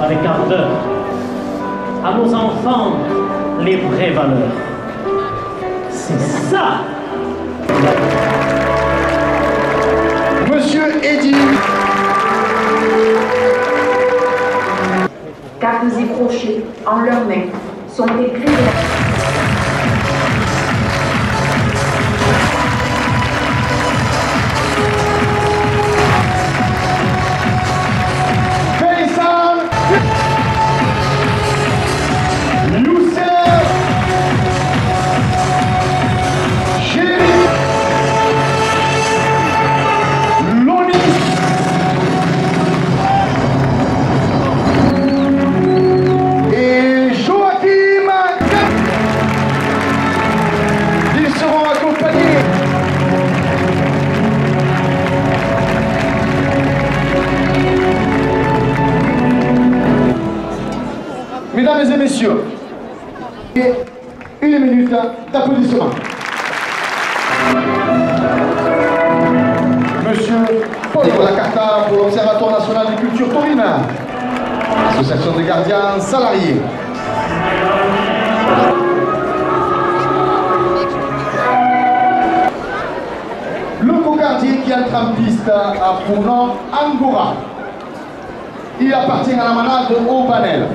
avec ardeur à nos enfants les vraies valeurs. C'est ça. Monsieur Eddy. Cartes et crochets en leurs mains sont écrits. Mesdames et messieurs, une minute d'applaudissements. Monsieur Paul Lacarta pour l'Observatoire national de culture taurine, association des gardiens salariés. Le cocardier qui entre en piste a pour nom Angora. Il appartient à la manade Aubanel.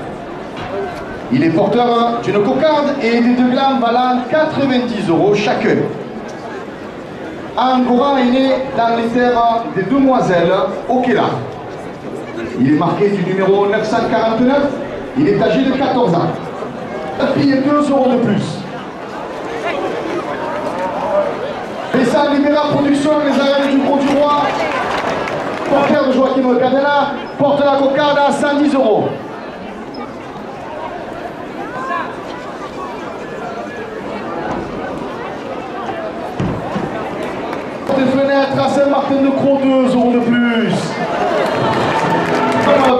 Il est porteur d'une cocarde et des deux glands valant 90 € chacun. Angora est né dans les terres des Demoiselles au Kéla. Il est marqué du numéro 949. Il est âgé de 14 ans. Il est 2 € de plus. Et ça, Libéra Production, les arènes du Gros du Roi, porteur de Joachim Cadena, porte la cocarde à 110 €. Des fenêtres à Saint-Martin-de-Croix, 2 € de plus.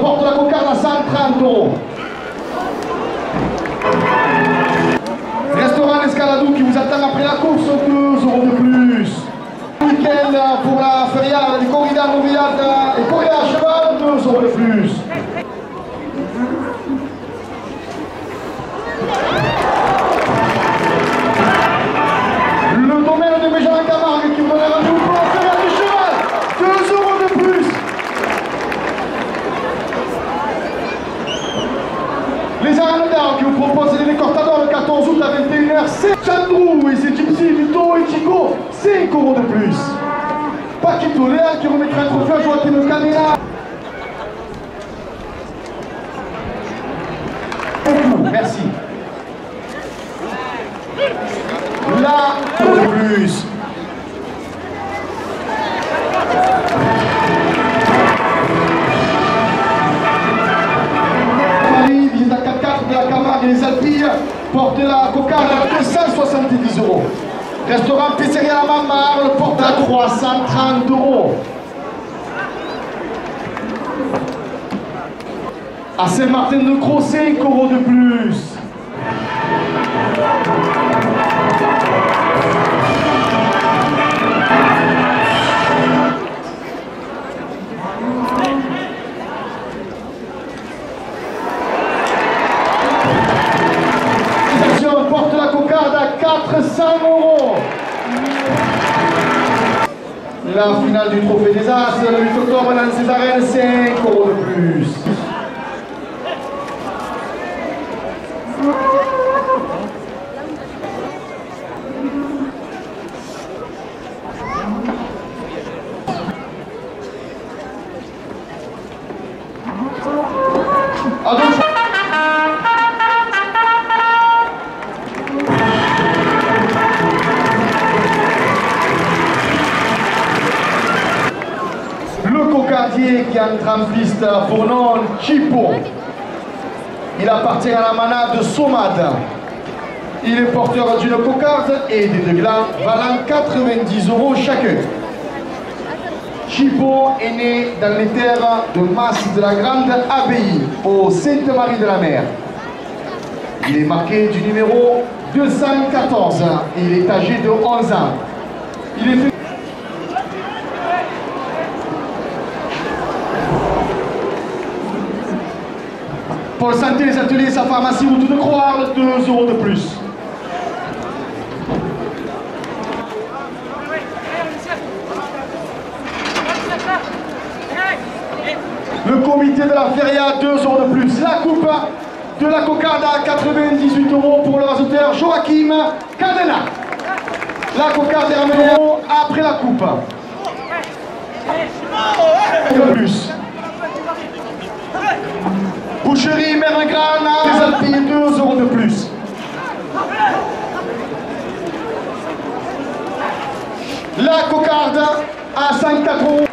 Porte la cocarde à 130 €. Restaurant Escaladou qui vous attend après la course, 2 € de plus. Week-end pour la feria des corridas novilladas et corridas à cheval, 2 € de plus. Le domaine de Béjarin Camargue qui vous donne rendez-vous pour la feria du cheval, 2 € de plus. Les arènes d'art qui vous proposent les Cortadors le 14 août à 21 h, c'est Chandrou et c'est Gypsy, Vito et Chico, 5 € de plus. Paquito Léal qui remettra un trophée à Joachim Cadena. Merci. Là, de plus. Paris, visite à 4x4 de la Camargue et les Alpilles, porte la cocarde à 270 €. Restaurant Pizzeria La Mamar, le porte à 330 €. À Saint-Martin-de-Croix, 5 € de plus. Porte la cocarde à 400 €. La finale du Trophée des As, le 8 octobre dans ces arènes, 5 € de plus. Qui entre en piste pour nom Chipo. Il appartient à la manade de Somad. Il est porteur d'une cocarde et des deux glands valant 90 € chacun. Chipo est né dans les terres de Masse de la Grande Abbaye, au Sainte-Marie-de-la-Mer. Il est marqué du numéro 214 et il est âgé de 11 ans. Il est fait Paul Santé, les ateliers, sa pharmacie, route de Croire, 2 € de plus. Le comité de la feria, 2 € de plus. La coupe de la cocarde à 98 € pour le rasoteur Joachim Cadena. La cocarde est ramenée après la coupe. De plus. Boucherie Merengran a payé 2 € de plus. La cocarde à 54 €.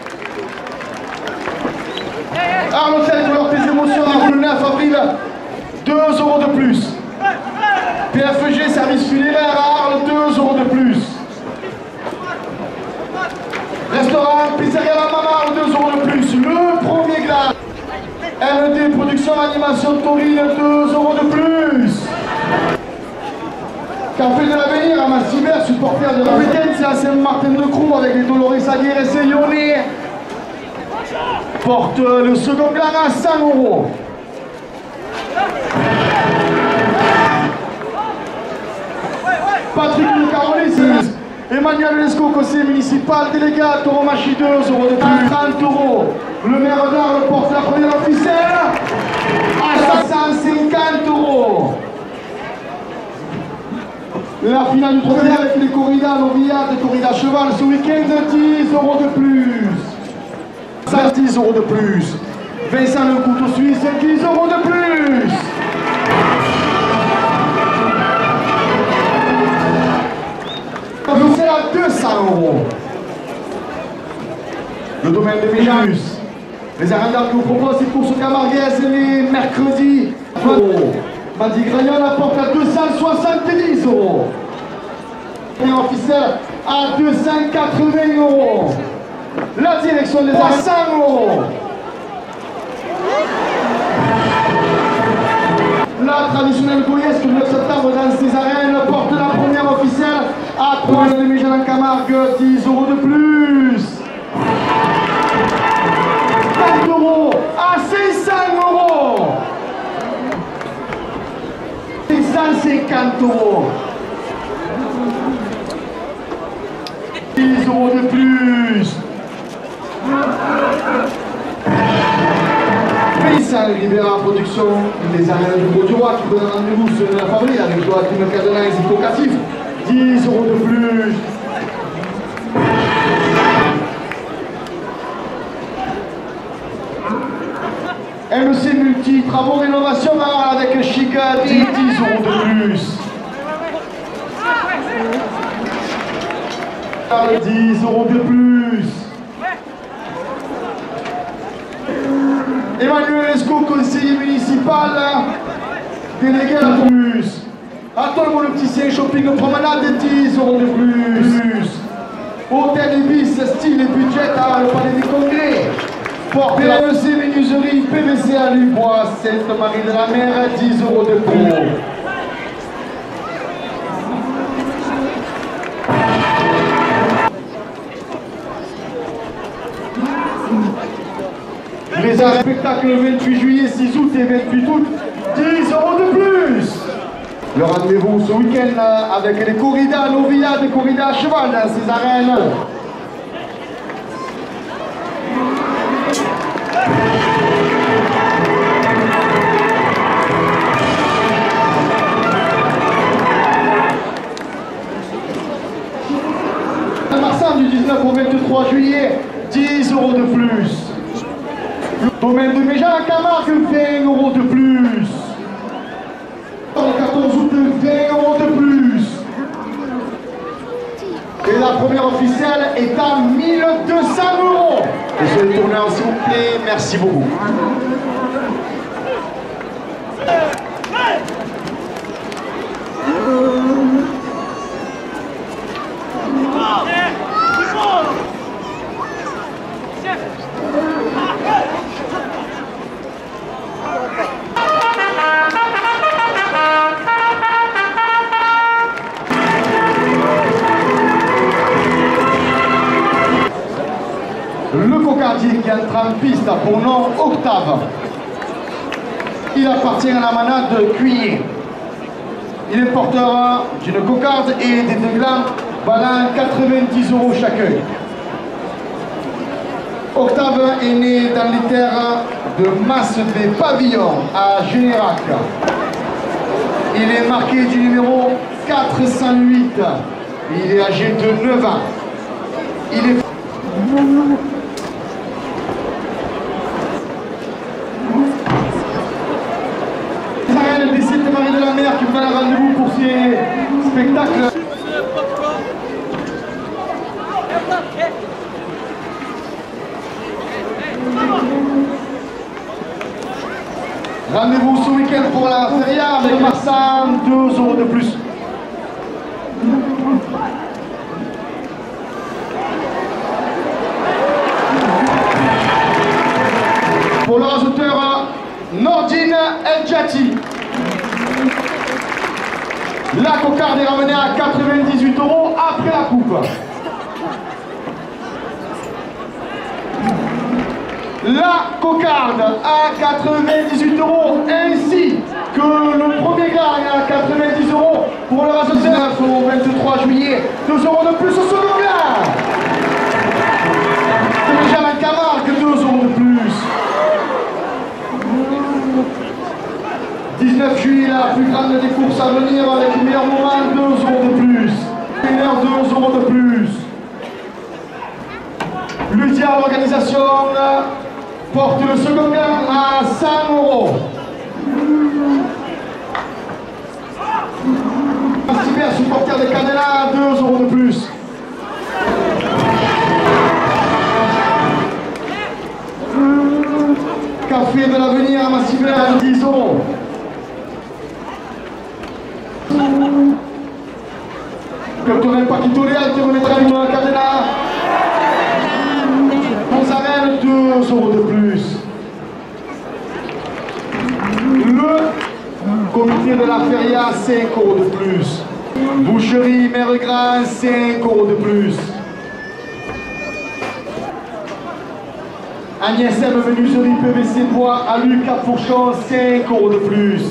Arnotel pour tes émotions le 9 avril, 2 € de plus. PFG service funéraire à Arles, 2 € de plus. Restaurant Pizzeria La Maman, 2 € de plus. Le premier glace. LD Production Animation Taurine, 2 € de plus. Café de l'Avenir à Massiver, supporter de la week-end, c'est à Saint-Martin-de-Croix avec les Dolores Aguirre et Seyoni. Porte le second gland à 100 €. Patrick Lucarolis, Emmanuel Lescaut, conseiller municipal, délégat, Tauromachi, 2 € de plus. 30 €. Le maire d'Arles porte la première officielle à 150 €. La finale du trophée avec les corridas Novillades et corridas cheval ce week-end, 10 € de plus. 10 € de plus. Vincent le couteau suisse, 10 € de plus. C'est à 200 €. Le domaine de Méjanus. Les agendas que vous proposent, c'est courses camarguaises les mercredis. Madi Grayon apporte à 270 €. Et officiel à 280 €. La direction des arènes, 100 €. La traditionnelle goyesque le 9 septembre dans ces arènes porte la première officielle à 3 € de Méjan en Camargue, 10 € de plus. 30 € à 500 €. 150 €. 10 € de plus. Vincent Rivera Production, les arènes du Beau-du-Roi qui donnent rendez-vous ce 9 avril avec Joachim Cadena et Zico Catif, 10 € de plus. MC Multi, travaux rénovation avec Chica, 10 € de plus. 10 € de plus. Emmanuel Lescaut, conseiller municipal, délégué à la plus. Attends mon opticien, shopping de promenade, 10 € de plus. Hôtel Ibis, style et budget à le palais des congrès. Porte PMC Menuiserie, PVC à Lubois, Sainte-Marie de la Mer, 10 € de plus. Les arts spectacles le 28 juillet, 6 août et 28 août, 10 € de plus. Le rendez-vous ce week-end avec les corridas Novillades et corridas à cheval dans ces arènes. Marsan du 19 au 23 juillet, 10 € de plus. Le domaine de Méjan à Camargue, 20 € de plus. Le 14 août, 20 € de plus. Et la première officielle est à 1200 €. Monsieur le tourneur, s'il vous plaît, merci beaucoup. Le cocardier qui entre en piste pour nom Octave. Il appartient à la manade de Cuillé. Il est porteur d'une cocarde et des deux glands valant 90 € chacun. Octave est né dans les terres de Masse des Pavillons à Générac. Il est marqué du numéro 408. Il est âgé de 9 ans. Il est... des Sainte-Marie de la Mer qui vous donne rendez-vous pour ces spectacles. Rendez-vous ce week-end pour la feria avec Marsan, 2 € de plus. Pour le rajouteur Nordine El Djati. La cocarde est ramenée à 98 € après la coupe. La cocarde à 98 € ainsi que le premier gagne à 90 € pour le rajouteur au 23 juillet. 2 € de plus au second gain. Benjamin Camargue, 2 € de plus. 19 juillet, la plus grande des courses à venir avec le meilleur moment, 2 € de plus. 2 € de plus. Ludia, l'organisation, porte le second gain à 100 €. Cyber, supporter de Cadena, 2 € de plus. Café de l'avenir à Massiver, 10 €. Culturel Paquito Léal qui remettra une Cadena. Monzarel, 2 € de plus. Le comité de la feria, 5 € de plus. Boucherie Mère Grand, 5 € de plus. Agnès M, menuiserie PVC de bois à Luc à Fourchon, 5 € de plus.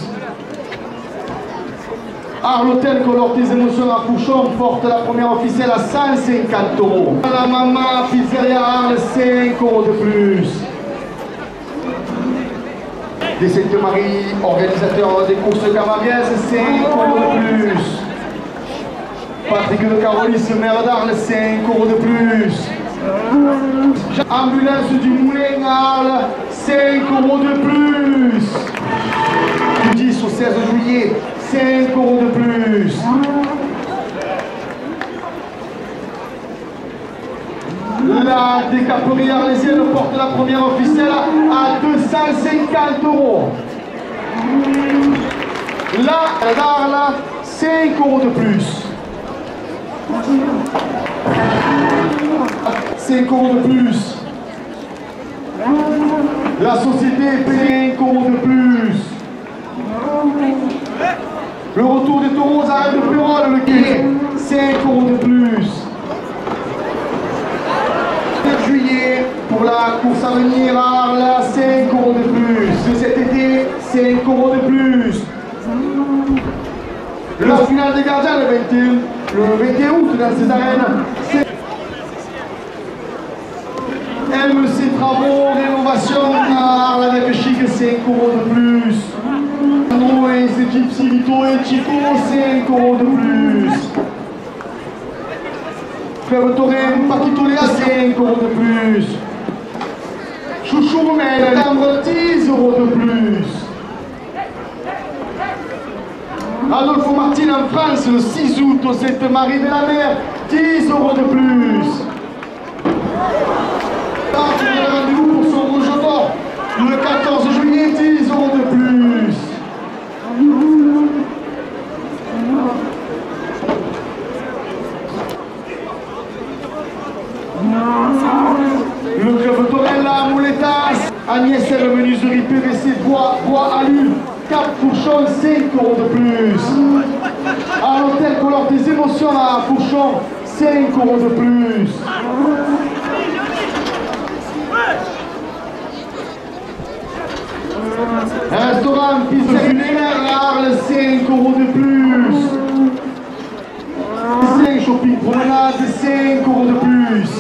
L'hôtel Color tes émotions à Fourchon porte la première officielle à 150 €. La maman Pizzeria Arles, 5 € de plus. Des Sainte-Marie, organisateur des courses camariennes, 5 € de plus. Patrick de Carolis, maire d'Arles, 5 € de plus. Ambulance du Moulin à Arles, 5 € de plus. Du 10 au 16 juillet, 5 € de plus. La décaperie arlésienne porte la première officielle à 250 €. La d'Arles, 5 € de plus. 5 € de plus. La société paye 5 € de plus. Le retour des taureaux à Arles de Pérol, le quai, 5 € de plus. 9 juillet, pour la course à venir à Arles, 5 € de plus. De cet été, 5 € de plus. La finale des gardiens, le 21 août dans ces arènes. MC Travaux, rénovation à Arles avec Chic, 5 € de plus. Et ces Gypsy Vito et Chico, 5 € de plus. Fleuve Torrent, Paquito Léa, 5 € de plus. Chouchou Mel, Cambre, 10 € de plus. Adolfo Martin en France, le 6 août au Sainte-Marie de la Mer, 10 € de plus. Rendez-vous pour son rouge d'or, le 14 juillet, 10 € de plus. Le club Torel, la Mouletas, Agnès le menuiserie PVC, bois alu, Cap Fourchon, 5 € de plus. À l'hôtel Color des émotions à Fourchon, 5 € de plus. Restaurant pizzeria funéraire à Arles, 5 € de plus. 5 shopping promenade, 5 € de plus.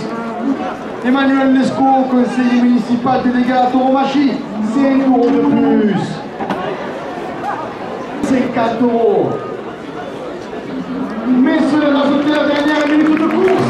Emmanuel Lescaut, conseiller municipal délégué à Tauromachie, 5 € de plus. 50 €. Messieurs les auteurs, dernière minute de course.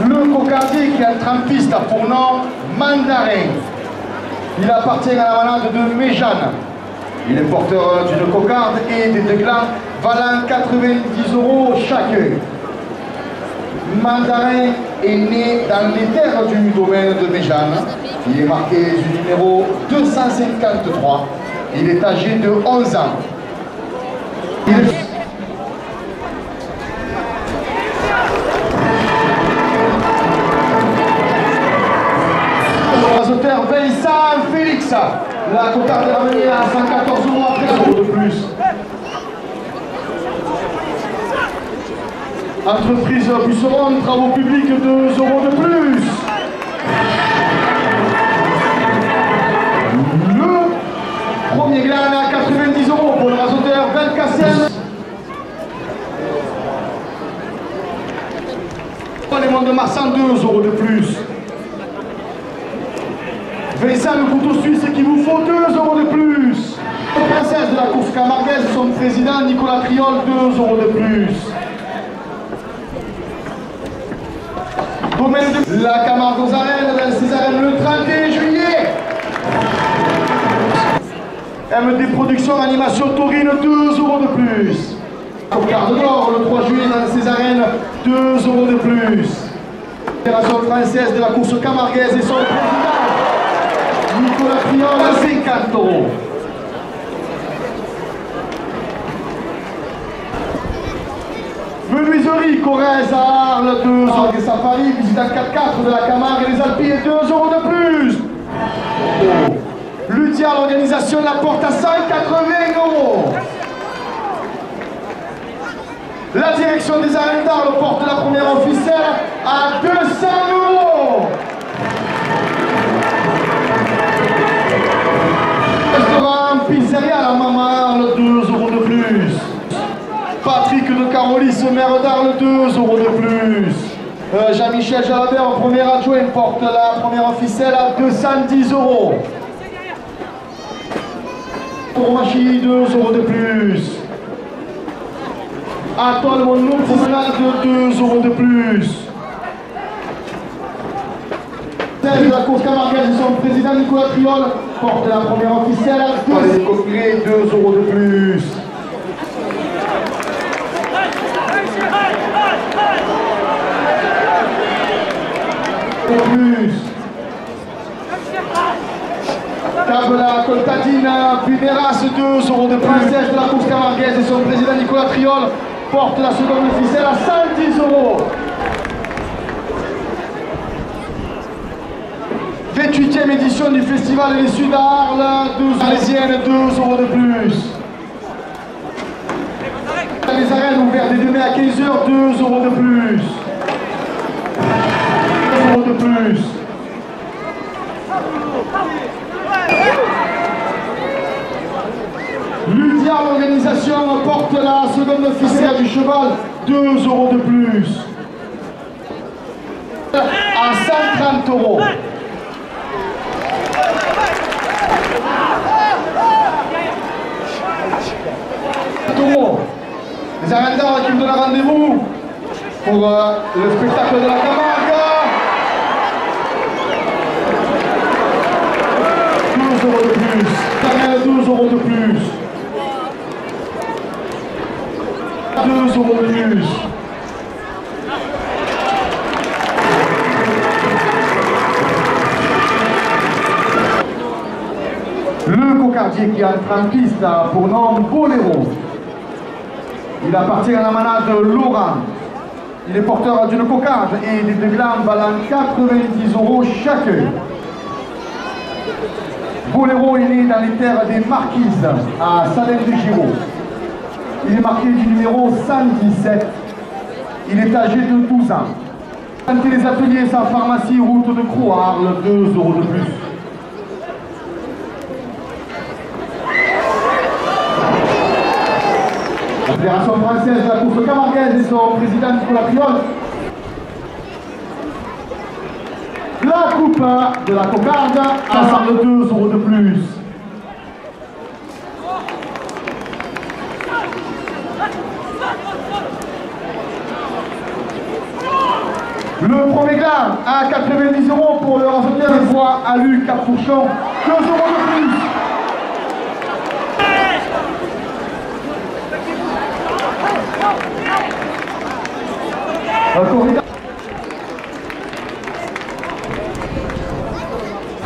Le cocardier qui entre en piste a pour nom Mandarin. Il appartient à la manade de Méjeanne. Il est porteur d'une cocarde et des deux glands valant 90 € chacun. Mandarin est né dans les terres du domaine de Méjeanne. Il est marqué du numéro 253. Il est âgé de 11 ans. Vincent Félix, la cocarde est ramenée à 114 € après la de plus. Entreprise Busseron, travaux publics, 2 € de plus. Le premier gland à 90 € pour le rasoteur Belkacem. Les mondes de Marsan, 2 € de plus. Vincent, le couteau suisse qu'il vous faut 2 € de plus. La princesse de la course camarguaise, son président Nicolas Triol, 2 € de plus. Domaine de la Camargue aux arènes, dans ses arènes le 31 juillet. MD Productions Animation Taurine, 2 € de plus. Cocarde d'Or, le 3 juillet, dans ses arènes, 2 € de plus. Fédération française de la course camarguaise et son président Nicolas Triol, 50 €. Menuiserie Corrèze à Arles, 2 € de safari, visite en 4x4 de la Camargue et les Alpilles, 2 € de plus. Ludia, l'organisation la porte à 180 €. La direction des arènes d'Arles porte la première officielle à 200 €. Restaurant pizzeria à la Maman, 2 € de plus. Patrick de Carolis, maire d'Arles, 2 € de plus. Jean-Michel Jalabert, premier adjoint, porte la première officielle à 210 €. Tauromachie, 2 € de plus. Atoll, mon nom, promenade, 2 € de plus. De la course camarguaise, son président Nicolas Triol porte la première officielle à 2 € de plus. Tabla Coltadine, Pineras, 2 € de plus. Princesse de la course camarguaise et son président Nicolas Triol porte la seconde officielle à 110 €. 28e édition du Festival des Sud à Arles, 12 Arlésiennes, 2 € de plus. Les arènes ouvertes dès demain à 15 h, 2 € de plus. 2 € de plus. Ludia, l'organisation porte la seconde officielle du cheval, 2 € de plus. À 130 €. Les arènes d'Arles qui me donnent rendez-vous pour le spectacle de la Camargue. 2 € de plus. 12 € de plus. 2 euros de plus. Le cocardier qui entre en piste pour nom Boléro. Il appartient à la manade Laurent. Il est porteur d'une cocarde et des deux glandes valant 90 euros chacun. Boléro est né dans les terres des Marquises, à Salins-de-Giraud. Il est marqué du numéro 117. Il est âgé de 12 ans. Tentez les ateliers sans pharmacie, route de Croix-Arles, 2 euros de plus. La Fédération française de la course camarguaise et son président Nicolas Priol. La coupe de la cocarde à 2 euros de plus. Le premier gland à 90 euros pour le rasoteur et voix à Luc Capuchon, 2 euros de plus.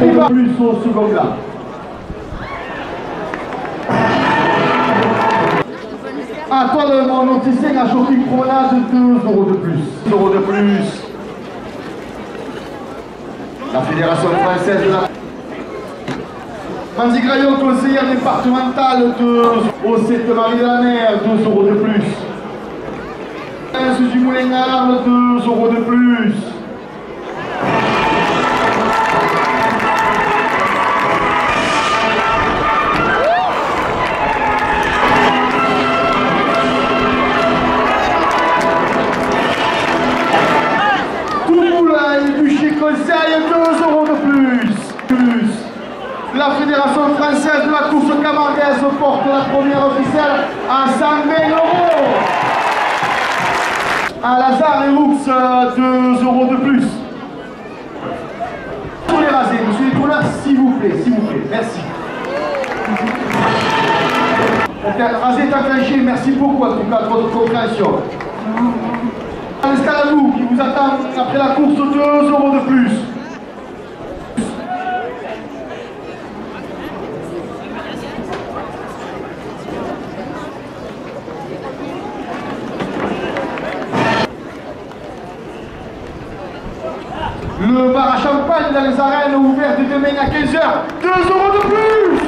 Et pas plus au second gland. À toi le mon opticien à shopping promenade, 2 euros de plus. 2 euros de plus. La Fédération française de la Manzigraillon, conseillère départementale au 7 Marie de la Mer, 2 euros de plus. Du Moulin à Arles, 2 euros de plus. Conseil, 2 euros de plus. La Fédération française de la course camarguaise porte la première officielle à 120 euros. À Lazare et Roux, 2 euros de plus. Tous les rasés, monsieur les tourneurs, s'il vous plaît, merci. Rasé est enclenché, merci beaucoup en tout cas de votre compréhension. L'escaladou qui vous attend après la course, 2 euros de plus. Le bar à champagne dans les arènes ouvert de demain à 15 h, 2 euros de plus.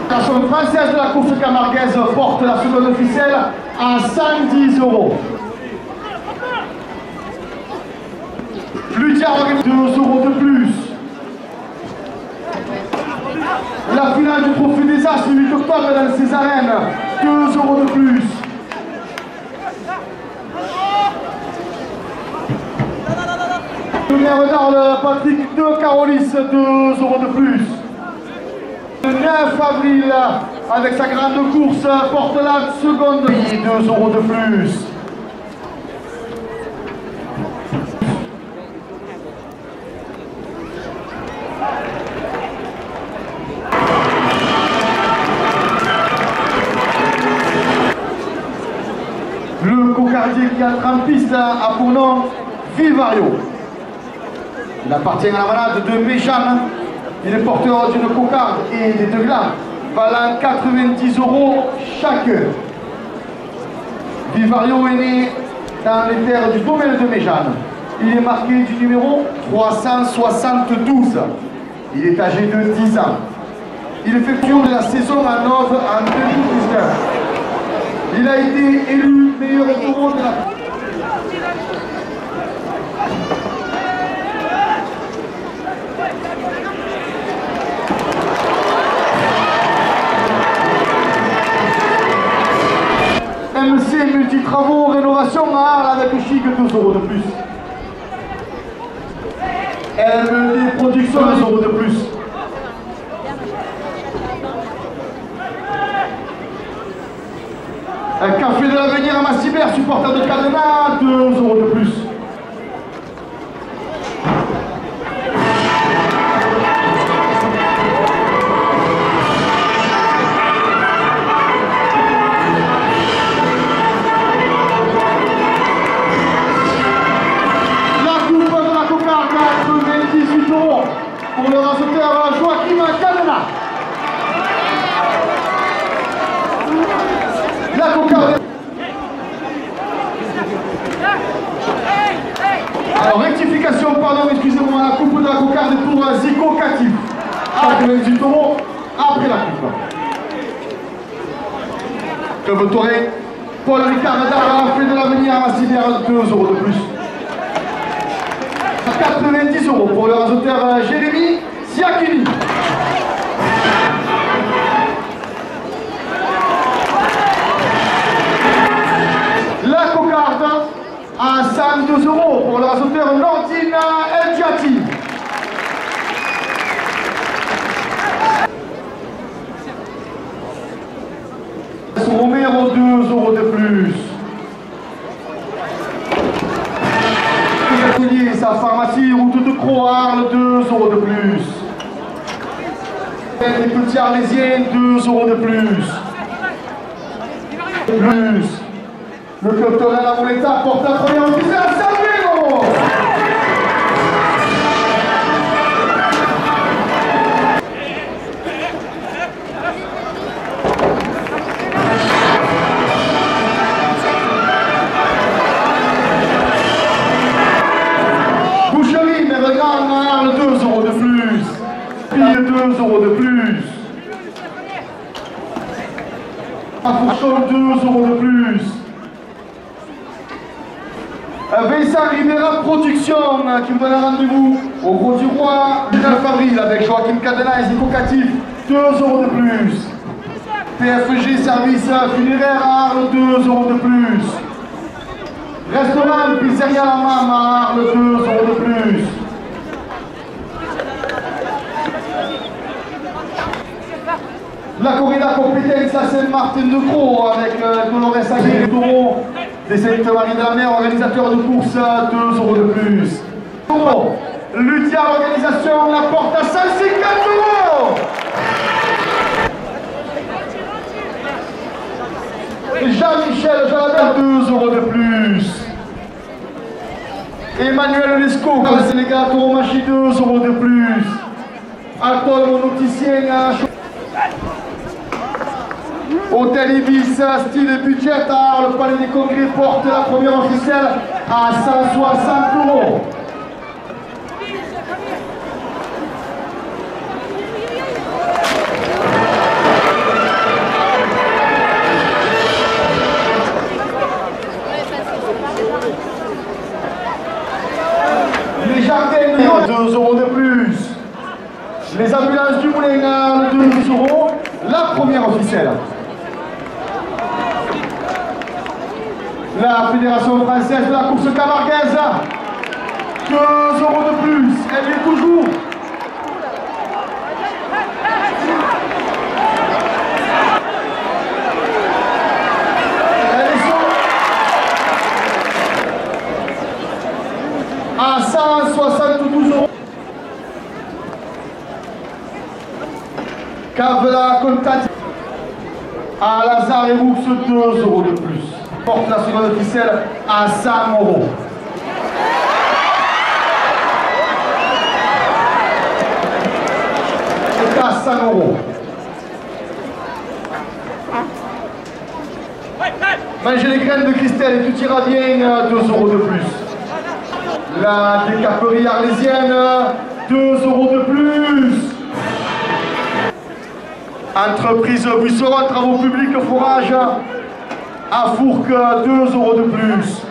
La Fédération française de la course camarguaise porte la seconde officielle à 110 euros. Ludia organise 2 euros de plus. La finale du Trophée des As le 8 octobre dans ces arènes, 2 euros de plus. Le maire d'Arles, Patrick de Carolis, 2 euros de plus. Le 9 avril, avec sa grande course, porte la seconde, 2 euros de plus. Le cocardier qui entre en piste a pour nom Vivario. Il appartient à la manade de Méjeanne. Il est porteur d'une cocarde et des deux glands valant 90 euros chacun. Vivario est né dans les terres du domaine de Méjeanne. Il est marqué du numéro 372. Il est âgé de 10 ans. Il effectue de la saison à Nove en 2019. Il a été élu meilleur taureau de la... MC Multitravaux, rénovation à Arles avec chic, 2 euros de plus. LMD Production, 2 euros de plus. Un café de l'avenir à Massibert, supporter de Cadena, 2 euros de plus. pardon, excusez-moi, la coupe de la cocarde pour Zico Katif. 98 € après la coupe. Club Toré, Paul Ricard Nadal fait de l'avenir à Massivière 2 € de plus. 90 € pour le rasoteur Jérémy Siakini. La cocarde à 102 € pour le rasoteur Nordine Eldiati. Romero 2 € de plus. Sa pharmacie, route de Croix, 2 € de plus. Les petits arlésiens, 2 € de plus. Le club Toré La Moleta porte la première officielle à Salvino. Boucherie, mais regarde, 2 € de plus. Pile 2 € de plus. Fourchon, 2 € de plus. Vincent Rivera Production qui me donne un rendez-vous au Gros du Roi. Michel Favril avec Joachim Cadena et Zico Katif, 2 € de plus. PFG Service Funéraire à Arles, 2 € de plus. Restaurant Pizzeria La Mame à Arles, 2 € de plus. La corrida compétence à Saint-Martin de Croix avec Dolores Aguirre Taureau des Sainte-Marie de la Mer, organisateur de course, 2 € de plus. Lutia, l'organisation, la porte à 150 €. Jean-Michel Jalabert, 2 € de plus. Emmanuel Lescaut, le Sénégal, Tauromachi, 2 € de plus. Alcool monoticien, Hôtel Ibis, style budget à le Palais des Congrès porte la première officielle à 160 €. Les jardins, 2 € de plus. Les ambulances du Moulin, 2 €. La première officielle. La Fédération française de la course camarguaise, 2 € de plus, elle est toujours. Elle est sur à 172 €. Cavela Contati à Lazare et Roux, 2 € de plus. Porte la seconde officielle à 100 €. C'est à 100 €. Mangez les graines de Christelle et tout ira bien, 2 € de plus. La décaperie arlésienne, 2 € de plus. Entreprise Buisseron, travaux publics, forage à Fourques, 2 € de plus.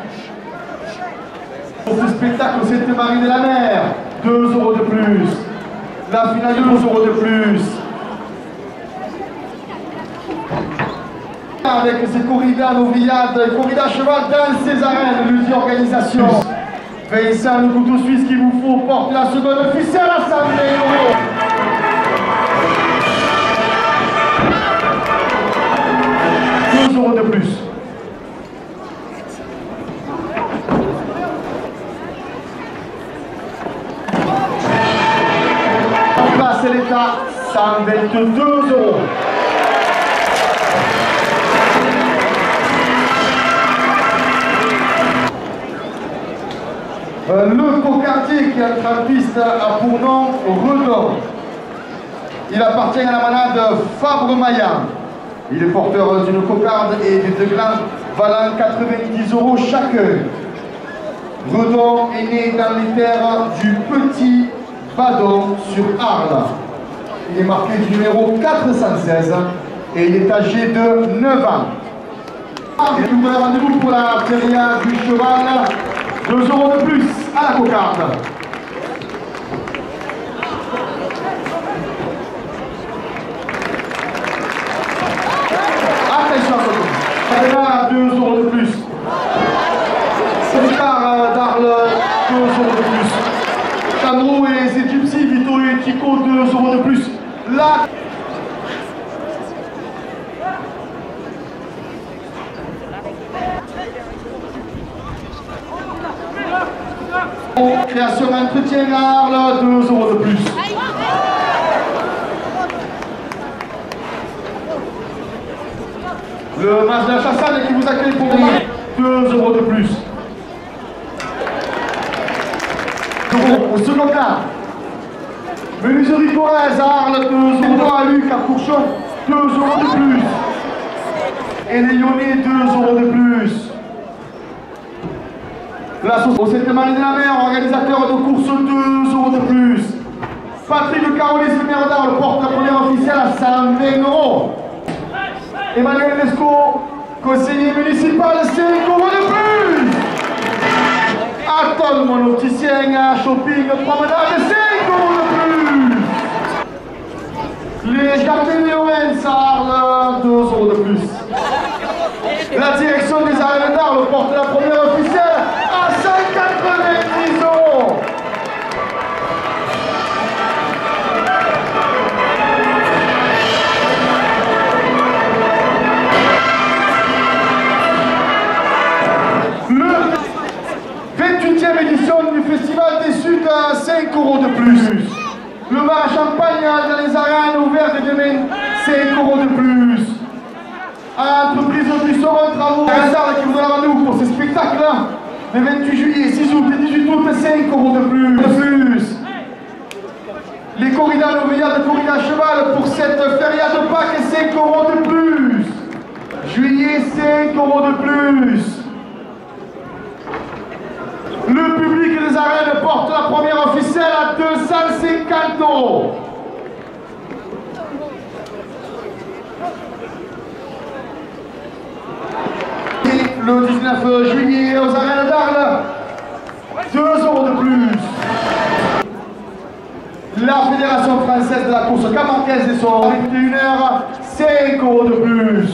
Pour ce spectacle Sainte-Marie de la Mer, 2 € de plus. La finale, 2 € de plus. Avec ses corridas, novillades, corridas cheval dans ses arènes, multi-organisation. Vincent, le couteau suisse qu'il vous faut, porte la seconde officielle à 100 €. De plus. En place l'État, 122 €. Le cocardier qui entre en piste a pour nom Redon. Il appartient à la manade Fabre-Maillan. Il est porteur d'une cocarde et des deux glandes valant 90 € chacun. Redon est né dans les terres du Petit Badon sur Arles. Il est marqué du numéro 416 et il est âgé de 9 ans. Et nous avons rendez-vous pour la feria du cheval, 2 € de plus à la cocarde. Attention, Cadena, 2 € de plus. Oscar d'Arles, 2 € de plus. Chandro et ses Gypsy, Vito et Chico, 2 € de plus. Là. Création entretien à Arles, 2 € de plus. Le match de la Chassade qui vous accueille pour 2 € de plus. Au second quart, Menuiserie Corrèze à Arles, 2 € à Luc, à Courchon, 2 € de plus. Et les Lyonnais, 2 € de plus. Au 7e année de la mer, organisateur de course, 2 € de plus. Patrick Carolis, le maire d'Arles, porte la première officielle à 120 €. Emmanuel Lescaut, conseiller municipal, 5 € de plus. Attends, mon opticien, shopping, promenade, 5 € de plus. Les jardins de Lorenz à Arles, 2 € de plus. La direction des arènes d'Arles porte la première officielle à 190 €. Le 28e édition du Festival des Suds à 5 € de plus. Le bar à champagne dans les arènes ouvertes demain, 5 € de plus. Entreprise du Sauron Travaux qui vous donne rendez-vous pour ces spectacles les 28 juillet, 6 août et 18 août, 5 € de plus. Les corridas, l'ouvrière de corrida à cheval pour cette feria de Pâques, 5 € de plus. Juillet, 5 € de plus. Le public des arènes porte la première officielle à 250 €. Et le 19 juillet aux arènes d'Arles, 2 € de plus. La Fédération française de la course camarguaise et son 21 h, 5 € de plus.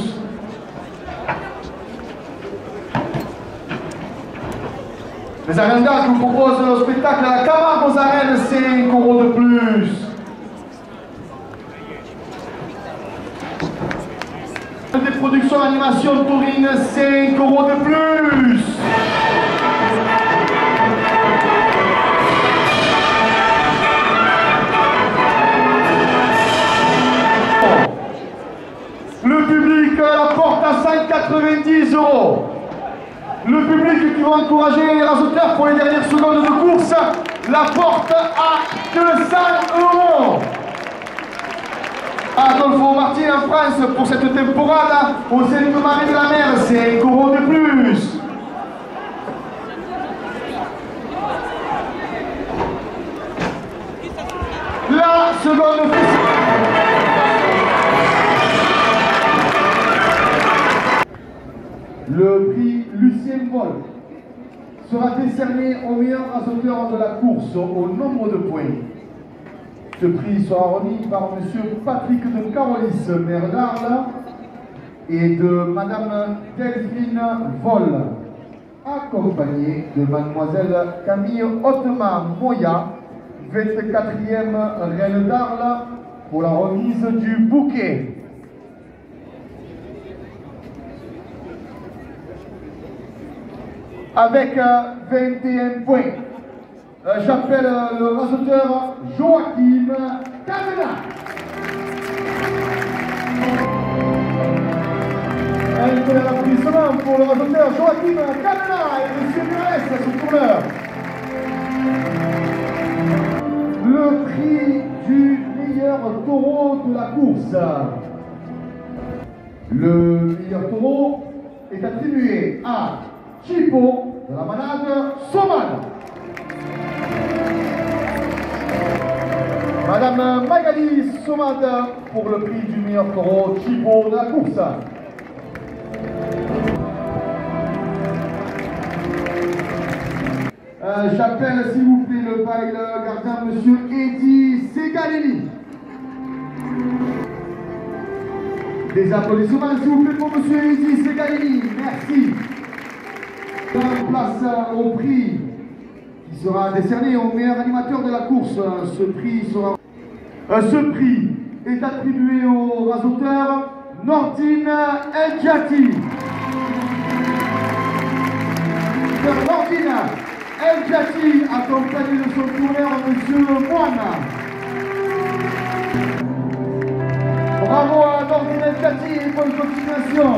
Les arènes d'Arles qui vous proposent le spectacle à la Camargue aux arènes, 5 € de plus. Des productions animation taurine, 5 € de plus. Le public la porte à 190 €. Le public qui va encourager les raseteurs pour les dernières secondes de course, la porte à 200 €. Adolfo Martin en France pour cette temporada au 7e année de la mer, 5 € de plus. La seconde Le prix Lucien Vol sera décerné au meilleur raseteur de la course au nombre de points. Ce prix sera remis par M. Patrick de Carolis, maire d'Arles, et de Mme Delphine Vol, accompagnée de Mlle Camille Hauteman-Moya, 24e reine d'Arles, pour la remise du bouquet. Avec 21 points. J'appelle le raseteur Joachim Cadena. Un peu d'applaudissement pour le raseteur Joachim Cadena et M. Murès, son tourneur. Le prix du meilleur taureau de la course. Le meilleur taureau est attribué à Chipo de la manade Soman. Madame Magali Somad pour le prix du meilleur taureau Chipo de la course. J'appelle s'il vous plaît le bail gardien monsieur Eddy Segalini. Des applaudissements s'il vous plaît pour monsieur Eddy Segalini. Merci. Place au prix qui sera décerné au meilleur animateur de la course. Ce prix est attribué au rasoteur Nordine Eljati. Nordine Eljati, accompagné de son tourneur, monsieur Moine. Bravo à Nordine Eljati et bonne continuation.